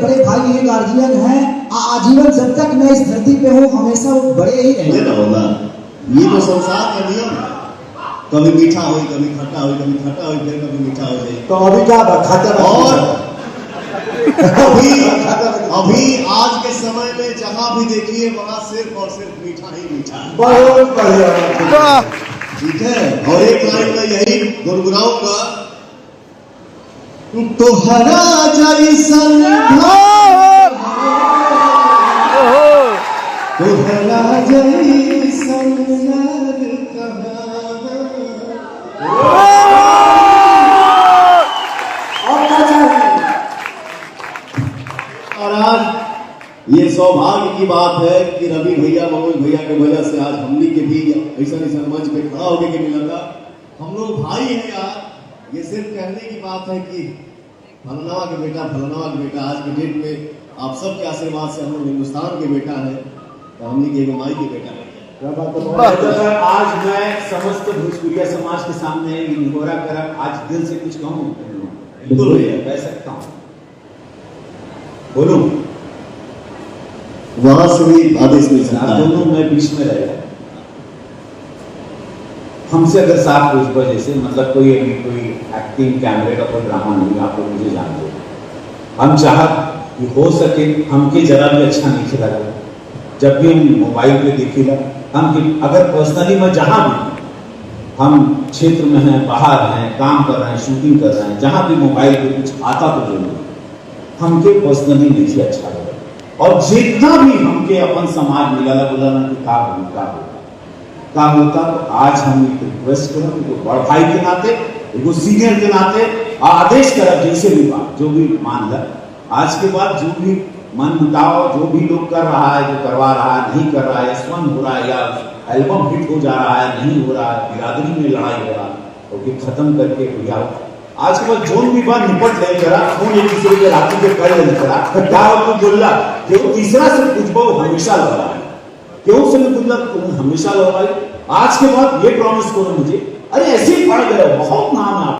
बड़े भाई हैं, गार्जियन हैं, आजीवन जब तक मैं इस धरती पे हूँ हमेशा वो बड़े ही रहेंगे। ये तो संसार का नियम है, कभी मीठा हो, कभी खट्टा हो, कभी खट्टा हो, फिर कभी मीठा हो जाए। तो अभी क्या खाता और अभी आज के समय में जहां भी देखिए वहां सिर्फ और सिर्फ मीठा ही मीठा है। बहुत बढ़िया, ठीक है। और एक लाइन में यही गुनगुनाऊंगा, तोहरा जैसन तोहरा जैसन और आज ये सौभाग्य की बात है कि रवि भैया, मनोज भैया की वजह से आज हमने के भी ऐसा मंच पे खड़ा होने के मिला था। हम लोग भाई हैं यार, ये सिर्फ कहने की बात है कि फलनावा के बेटा, फलनावा के बेटा। आज के डेट में आप सबके आशीर्वाद से हम लोग हिंदुस्तान के बेटा है, तो हमने के माई के बेटा है। आज मैं समस्त भोजपुरिया समाज के सामने निहोरा कर आज दिल से कुछ कहूँ, बिल्कुल भैया कह सकता हूँ, बोलूं। वहां से भी आदेश मिल सकता है। दोनों मैं बीच में रहेगा। हमसे अगर 7 बजे से मतलब कोई एक्टिंग कैमरे का कोई ड्रामा नहीं, आप लोग मुझे जानते हो। हम चाहत कि हो सके हमके जरा भी अच्छा नहीं खिला रहा, जब भी हम मोबाइल पे देखिएगा हम अगर पर्सनली मैं जहां भी हम क्षेत्र में हैं, बाहर हैं, काम कर रहे हैं, शूटिंग कर रहे हैं, जहां भी मोबाइल पे कुछ आता तो जरूर हमके पर्सनली नहीं अच्छा लगा। और जितना भी हमके अपन समाज मिला बोला ना कि का होता तो आज हम एक रिक्वेस्ट करें, बड़ भाई के नाते, एगो सीनियर के नाते आदेश करा, जैसे भी बात जो भी मान ला, आज के बाद जो भी मन मुटाव जो भी लोग कर रहा है, जो करवा रहा है, नहीं कर रहा है, स्वन हो रहा है या एल्बम हिट हो जा रहा है, नहीं हो रहा है, बिरादरी में लड़ाई हो रहा है, तो खत्म करके भैया आज के बाद जोन भी बात निपट नहीं करा, खून एक दूसरे के राखी के कर नहीं करा, क्या हो बोला कि तीसरा से कुछ हमेशा लड़ा है, क्यों से बोला हमेशा लड़ा। आज के बाद ये प्रॉमिस करो मुझे, अरे ऐसे ही पड़ गए, बहुत नाम है।